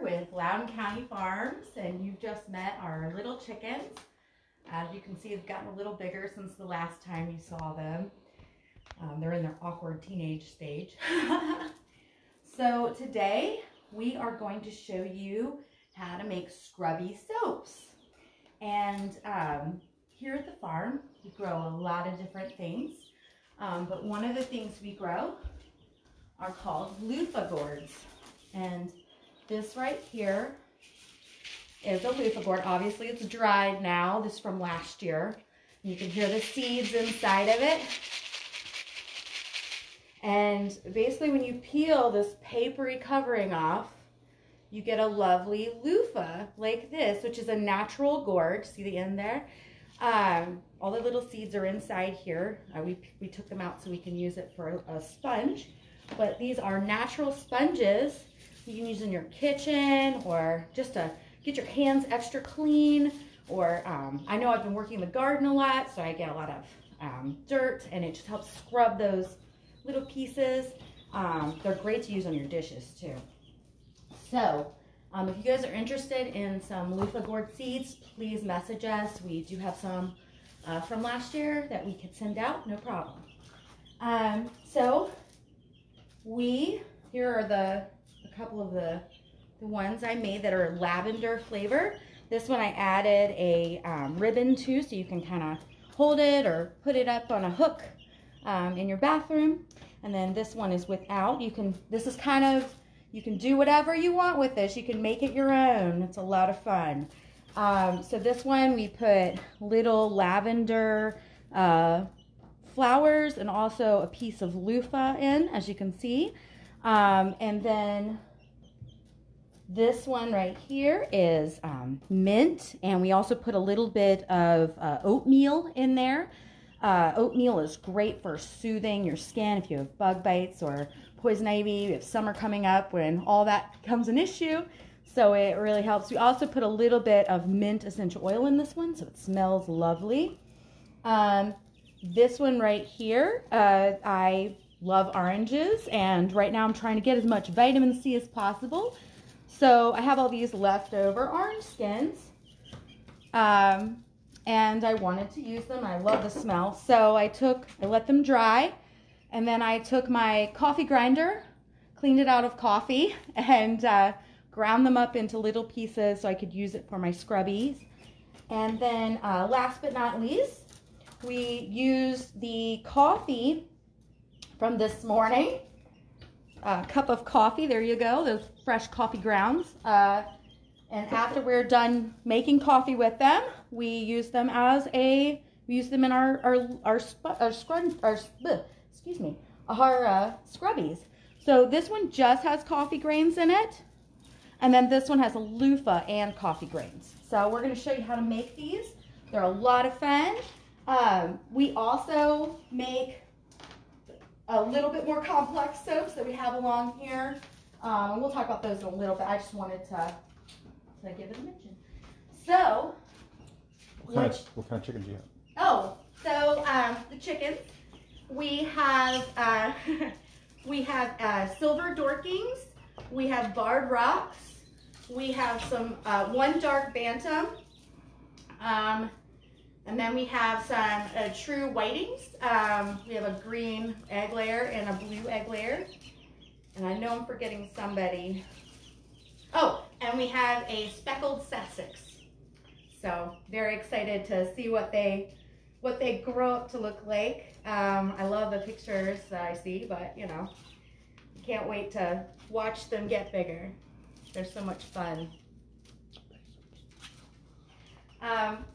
with Loudoun County Farms, and you've just met our little chickens. As you can see, they've gotten a little bigger since the last time you saw them. They're in their awkward teenage stage. So today we are going to show you how to make scrubby soaps. And here at the farm, we grow a lot of different things. But one of the things we grow are called luffa gourds. And this right here is a luffa gourd. Obviously it's dried now. This is from last year. You can hear the seeds inside of it. And basically when you peel this papery covering off, you get a lovely luffa like this, which is a natural gourd. See the end there? All the little seeds are inside here. We took them out so we can use it for a sponge. But these are natural sponges you can use in your kitchen or just to get your hands extra clean. Or I know I've been working in the garden a lot, so I get a lot of dirt, and it just helps scrub those little pieces. They're great to use on your dishes too. So if you guys are interested in some luffa gourd seeds, please message us. We do have some from last year that we could send out, no problem. Here are a couple of the ones I made that are lavender flavor. This one I added a ribbon to, so you can kind of hold it or put it up on a hook in your bathroom. And then this one is without. You can do whatever you want with this. You can make it your own. It's a lot of fun. So this one we put little lavender flowers and also a piece of luffa in, as you can see. And then this one right here is mint, and we also put a little bit of oatmeal in there. Oatmeal is great for soothing your skin if you have bug bites or poison ivy. We have summer coming up when all that becomes an issue, so it really helps. We also put a little bit of mint essential oil in this one, so it smells lovely. This one right here, I love oranges, and right now I'm trying to get as much vitamin C as possible. So I have all these leftover orange skins, and I wanted to use them. I love the smell. So I let them dry, and then I took my coffee grinder, cleaned it out of coffee, and ground them up into little pieces so I could use it for my scrubbies. And then last but not least, we used the coffee from this morning. A cup of coffee, there you go, those fresh coffee grounds. And after we're done making coffee with them, we use them in our scrubbies. So this one just has coffee grains in it, and then this one has a luffa and coffee grains. So we're going to show you how to make these. They're a lot of fun. We also make a little bit more complex soaps that we have along here. We'll talk about those in a little bit. I just wanted to give it a mention. So, what kind of chicken do you have? Oh, so the chickens, we have silver dorkings, we have barred rocks, we have some one dark bantam, and then we have some true whitings. We have a green egg layer and a blue egg layer. And I know I'm forgetting somebody. Oh, and we have a speckled Sussex. So very excited to see what they grow up to look like. I love the pictures that I see, but you know, can't wait to watch them get bigger. They're so much fun.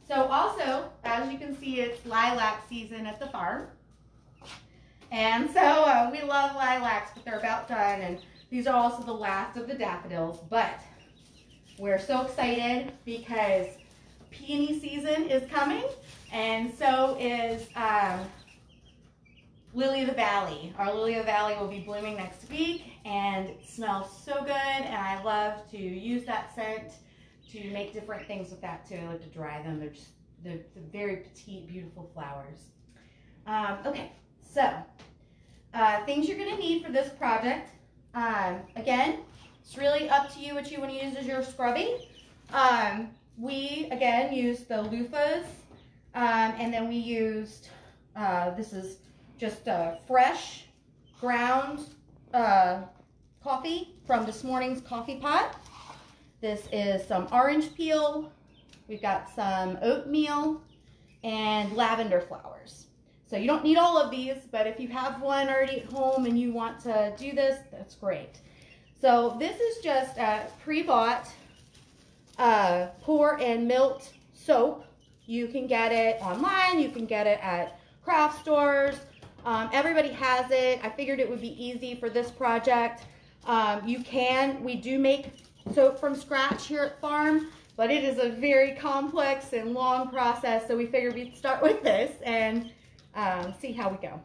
So also, as you can see, it's lilac season at the farm. And so we love lilacs, but they're about done. And these are also the last of the daffodils. But we're so excited because peony season is coming. And so is Lily of the Valley. Our Lily of the Valley will be blooming next week. And it smells so good. And I love to use that scent to make different things with that too. I like to dry them. They're very petite, beautiful flowers. Okay, so things you're going to need for this project. Again, It's really up to you what you want to use as your scrubbing. We, again, used the loofahs, and then we used, this is just fresh ground coffee from this morning's coffee pot. This is some orange peel. We've got some oatmeal and lavender flowers. So you don't need all of these, but if you have one already at home and you want to do this, that's great. So this is just pre-bought pour and melt soap. You can get it online, you can get it at craft stores. Everybody has it. I figured it would be easy for this project. We do make soap from scratch here at the farm, but it is a very complex and long process, so we figured we'd start with this and see how we go.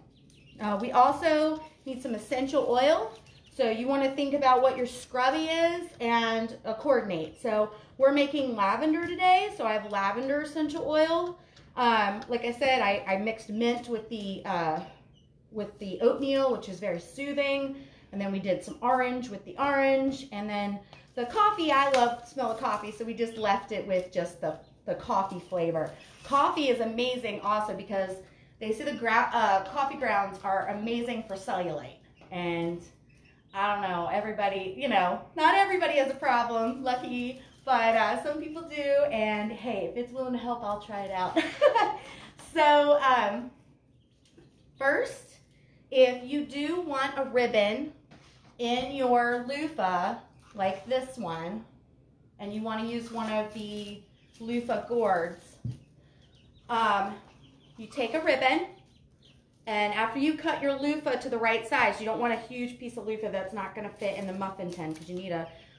We also need some essential oil, so you want to think about what your scrubby is and coordinate. So we're making lavender today, so I have lavender essential oil. Like I said, I mixed mint with the oatmeal, which is very soothing, and then we did some orange with the orange, and then the coffee, I love the smell of coffee, so we just left it with just the coffee flavor. Coffee is amazing also because they say the coffee grounds are amazing for cellulite. And I don't know, everybody, you know, not everybody has a problem, lucky, but some people do. And hey, if it's willing to help, I'll try it out. So first, if you do want a ribbon in your loofah, like this one, and you want to use one of the loofah gourds, you take a ribbon, and after you cut your loofah to the right size, you don't want a huge piece of loofah that's not going to fit in the muffin tin, because you need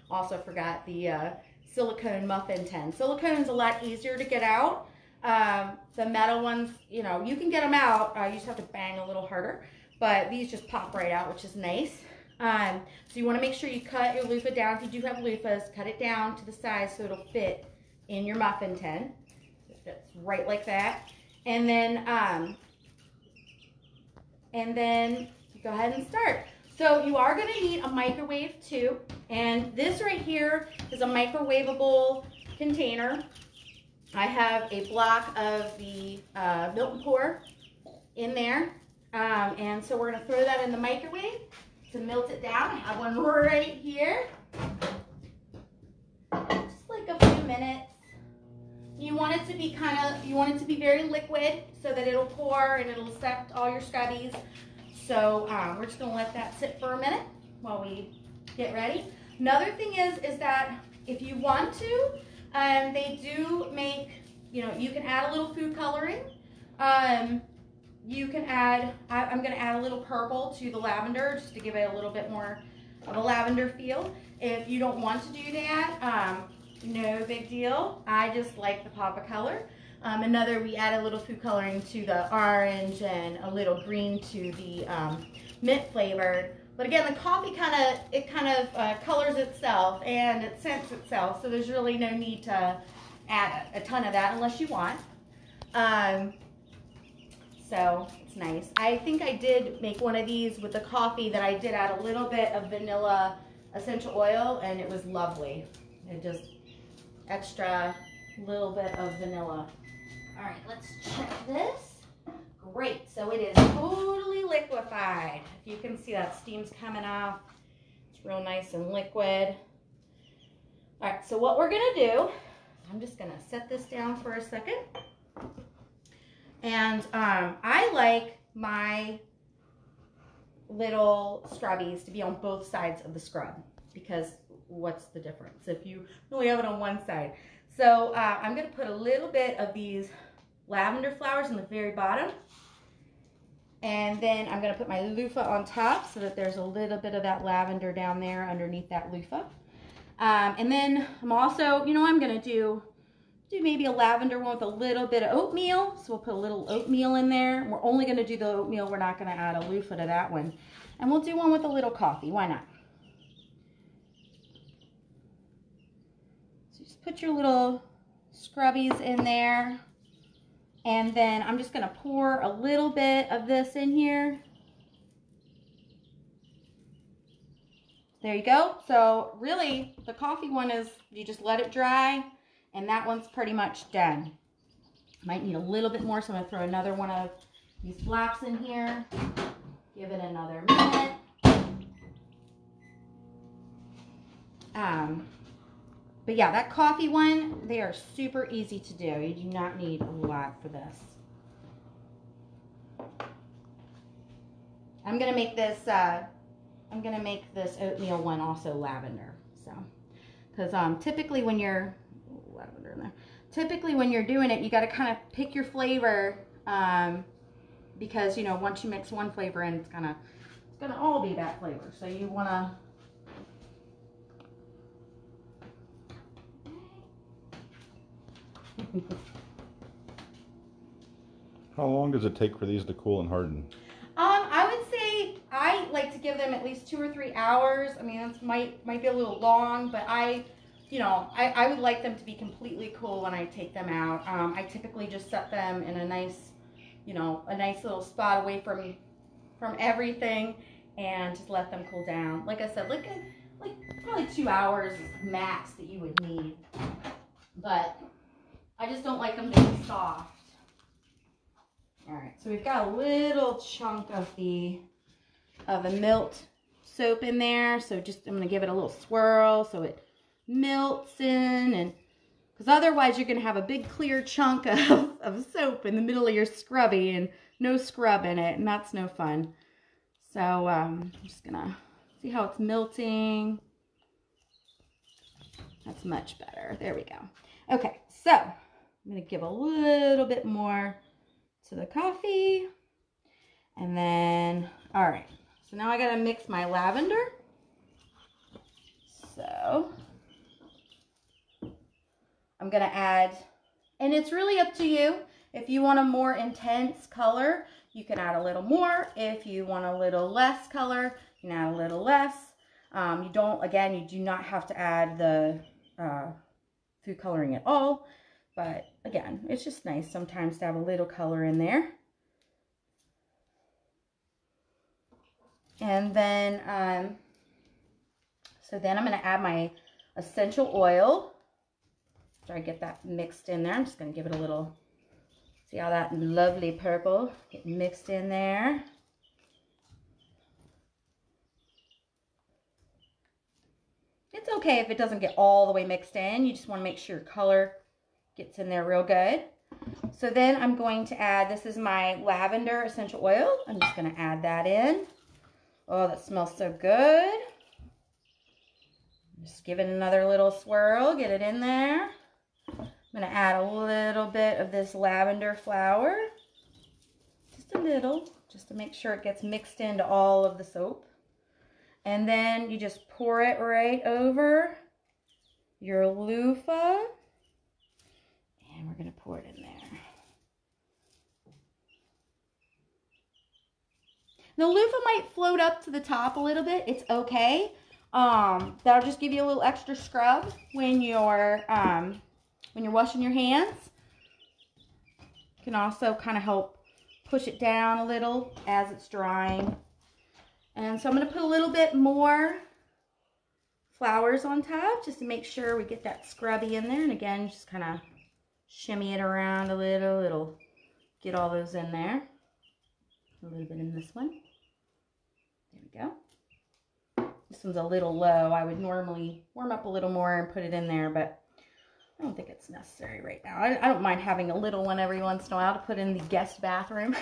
also forgot the silicone muffin tin. Silicone is a lot easier to get out. The metal ones, you know, you can get them out, you just have to bang a little harder, but these just pop right out, which is nice. So you want to make sure you cut your loofah down. If you do have loofahs, cut it down to the size so it'll fit in your muffin tin. It fits right like that. And then go ahead and start. So you are going to need a microwave too. And this right here is a microwavable container. I have a block of the melt and pour in there. And so we're going to throw that in the microwave to melt it down. I have one right here. Just like a few minutes. You want it to be very liquid so that it'll pour and it'll accept all your scrubbies. So we're just going to let that sit for a minute while we get ready. Another thing is that if you want to, they do make, you know, you can add a little food coloring. You can add, I'm going to add a little purple to the lavender just to give it a little bit more of a lavender feel. If you don't want to do that, no big deal. I just like the pop of color. We add a little food coloring to the orange and a little green to the mint flavored. But again, the coffee kind of colors itself and it scents itself, so there's really no need to add a ton of that unless you want. So it's nice. I think I did make one of these with the coffee that I did add a little bit of vanilla essential oil, and it was lovely. It just extra little bit of vanilla. All right, let's check this. Great, so it is totally liquefied. If you can see that steam's coming off. It's real nice and liquid. All right, so what we're gonna do, I'm just gonna set this down for a second. And I like my little scrubbies to be on both sides of the scrub, because what's the difference if you only have it on one side? So I'm going to put a little bit of these lavender flowers in the very bottom. And then I'm going to put my loofah on top so that there's a little bit of that lavender down there underneath that loofah. And then I'm also, you know, I'm going to do maybe a lavender one with a little bit of oatmeal. So we'll put a little oatmeal in there. We're only going to do the oatmeal. We're not going to add a loofah to that one. And we'll do one with a little coffee. Why not? So just put your little scrubbies in there. And then I'm just going to pour a little bit of this in here. there you go. So really, the coffee one is, you just let it dry, and that one's pretty much done. Might need a little bit more, so I'm going to throw another one of these flaps in here. Give it another minute. But yeah, that coffee one, they are super easy to do. You do not need a lot for this. I'm gonna make this oatmeal one also lavender. So, because typically when you're lavender in there, typically when you're doing it, you got to kind of pick your flavor, because you know once you mix one flavor in, it's gonna all be that flavor. So you wanna. How long does it take for these to cool and harden? I would say I like to give them at least 2 or 3 hours. I mean, it might be a little long, but I would like them to be completely cool when I take them out. I typically just set them in a nice little spot away from everything, and just let them cool down. Like I said, like probably 2 hours max that you would need. But I just don't like them to be soft. All right, so we've got a little chunk of the milk soap in there. So I'm gonna give it a little swirl so it melts in, and because otherwise you're gonna have a big clear chunk of soap in the middle of your scrubby and no scrub in it, and that's no fun. So I'm just gonna see how it's melting. That's much better. There we go. Okay, so I'm gonna give a little bit more to the coffee, and then all right, so now I gotta mix my lavender. So I'm gonna add, and it's really up to you. If you want a more intense color, you can add a little more. If you want a little less color, you can add a little less. You do not have to add the food coloring at all. But again, it's just nice sometimes to have a little color in there. And then, so then I'm going to add my essential oil. After I get that mixed in there, I'm just going to give it a little, see how that lovely purple get mixed in there. It's okay if it doesn't get all the way mixed in. You just want to make sure your color gets in there real good. So then I'm going to add, this is my lavender essential oil. I'm just going to add that in. Oh, that smells so good. Just give it another little swirl, get it in there. I'm going to add a little bit of this lavender flower. Just a little, just to make sure it gets mixed into all of the soap. And then you just pour it right over your loofah. And we're going to pour it in there. The loofah might float up to the top a little bit. It's okay. That'll just give you a little extra scrub when you're washing your hands. It can also kind of help push it down a little as it's drying. And so I'm going to put a little bit more flowers on top just to make sure we get that scrubby in there. And again, just kind of shimmy it around a little. It'll get all those in there. A little bit in this one. There we go. This one's a little low. I would normally warm up a little more and put it in there, but I don't think it's necessary right now. I don't mind having a little one every once in a while to put in the guest bathroom.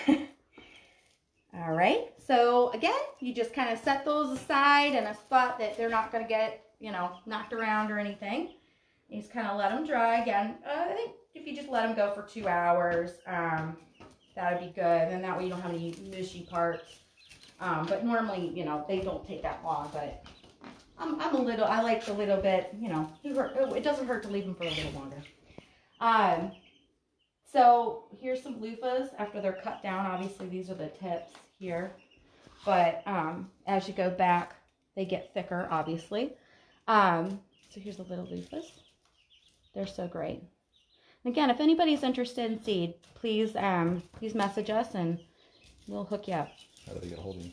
All right, so again, you just kind of set those aside in a spot that they're not going to get, knocked around or anything. You just kind of let them dry. Again, I think if you just let them go for 2 hours, that would be good. And that way you don't have any mushy parts. But normally, they don't take that long. But I like a little bit, it doesn't hurt to leave them for a little longer. So here's some loofahs after they're cut down. Obviously, these are the tips here. But as you go back, they get thicker, obviously. So here's the little loofahs. They're so great. And again, if anybody's interested in seed, please message us and we'll hook you up. How do they get a hold of you?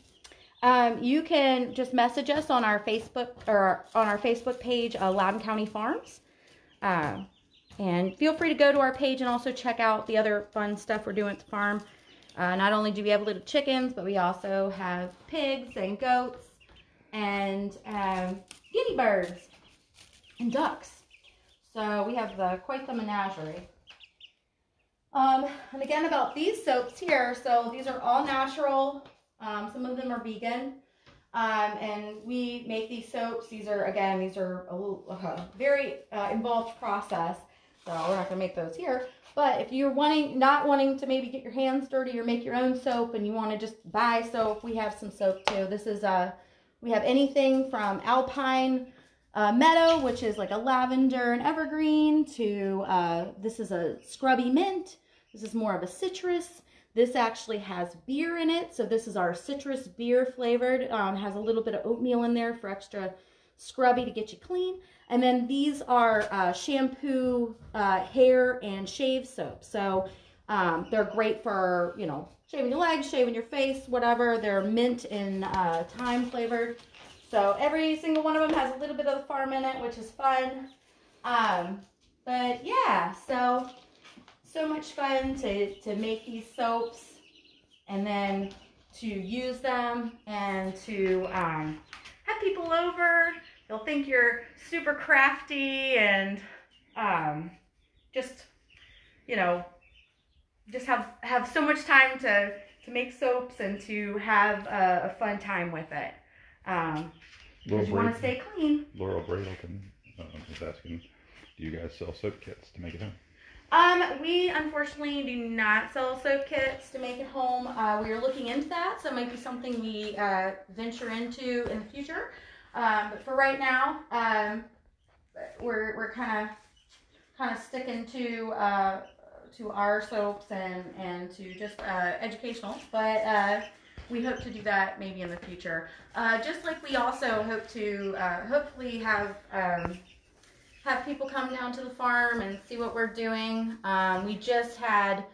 You can just message us on our Facebook or on our Facebook page, Loudoun County Farms. And feel free to go to our page and also check out the other fun stuff we're doing at the farm. Not only do we have little chickens, but we also have pigs and goats and guinea birds and ducks. So we have quite the menagerie. And again, about these soaps here, so these are all natural. Some of them are vegan. And we make these soaps. These are a very involved process. So we're not going to make those here. But if you're not wanting to maybe get your hands dirty or make your own soap and you want to just buy soap, we have some soap too. This is we have anything from Alpine Meadow, which is like a lavender and evergreen, to this is a scrubby mint. This is more of a citrus. This actually has beer in it. So this is our citrus beer flavored. Has a little bit of oatmeal in there for extra scrubby to get you clean. And then these are shampoo, hair, and shave soap. So they're great for, you know, shaving your legs, shaving your face, whatever. They're mint and thyme flavored. So every single one of them has a little bit of the farm in it, which is fun. But yeah, so much fun to make these soaps and then to use them and to have people over. They'll think you're super crafty and just, you know, just have so much time to make soaps and to have a fun time with it. Because you want to stay clean. Laurel Bradle is asking, do you guys sell soap kits to make it home? We unfortunately do not sell soap kits to make it home. We are looking into that, so it might be something we venture into in the future. But for right now, we're kind of sticking to our soaps and to just educational. But we hope to do that maybe in the future. Just like we also hope to hopefully have people come down to the farm and see what we're doing. We just had,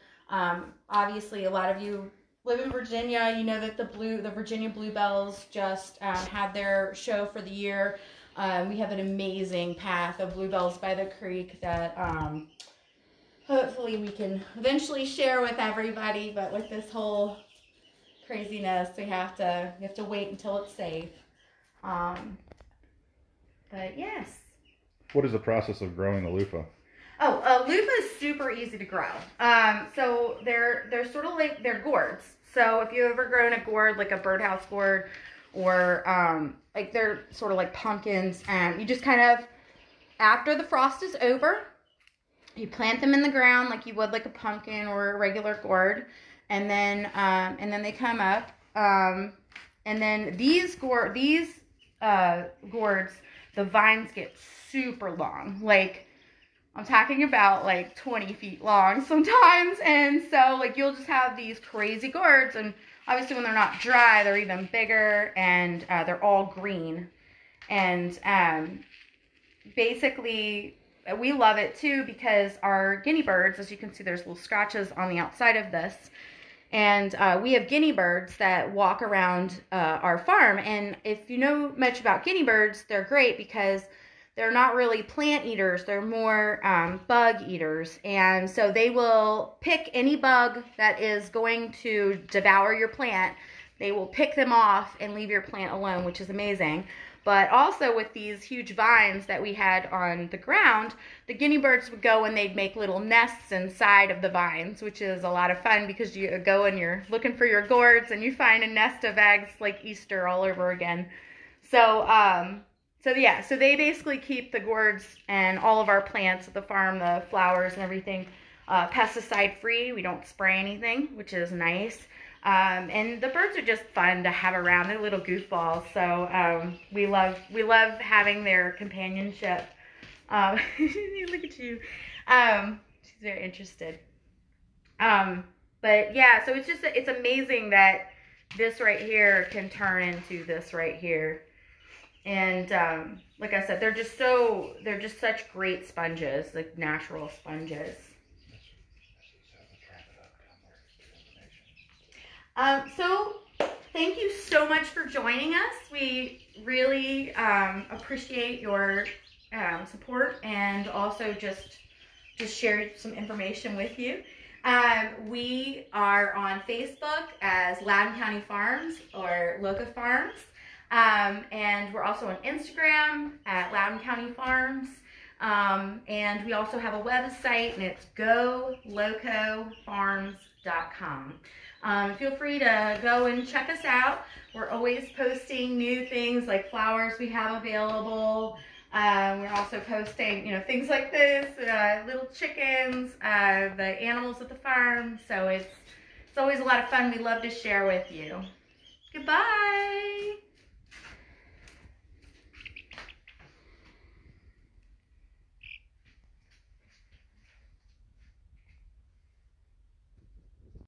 obviously a lot of you live in Virginia. You know that the Virginia Bluebells just had their show for the year. We have an amazing path of bluebells by the creek that hopefully we can eventually share with everybody. But with this whole craziness, we have to wait until it's safe. But yes. What is the process of growing the loofah? Oh, loofah is super easy to grow. So they're sort of like, they're gourds. So if you've ever grown a gourd, like a birdhouse gourd, or like they're sort of like pumpkins, and you just kind of, after the frost is over, you plant them in the ground like you would like a pumpkin or a regular gourd, and then they come up, and then these gourds, the vines get super long, like I'm talking about like 20 feet long sometimes. And so like you'll just have these crazy gourds, and obviously when they're not dry, they're even bigger, and they're all green. And basically we love it too because our guinea birds, as you can see, there's little scratches on the outside of this. And we have guinea birds that walk around our farm. And if you know much about guinea birds, they're great because they're not really plant eaters. They're more bug eaters. And so they will pick any bug that is going to devour your plant. They will pick them off and leave your plant alone, which is amazing. But also with these huge vines that we had on the ground, the guinea birds would go and they'd make little nests inside of the vines, which is a lot of fun because you go and you're looking for your gourds and you find a nest of eggs like Easter all over again. So they basically keep the gourds and all of our plants at the farm, the flowers and everything, pesticide free. We don't spray anything, which is nice. And the birds are just fun to have around. They're little goofballs. So we love having their companionship. Look at you. She's very interested. But yeah, so it's amazing that this right here can turn into this right here. And like I said, they're just such great sponges, like natural sponges. So thank you so much for joining us. We really appreciate your support, and also just share some information with you. We are on Facebook as Loudoun County Farms or Loca Farms. And we're also on Instagram at Loudoun County Farms. And we also have a website, and it's golocofarms.com. Feel free to go and check us out. We're always posting new things like flowers we have available. We're also posting, things like this, little chickens, the animals at the farm. So it's always a lot of fun. We love to share with you. Goodbye.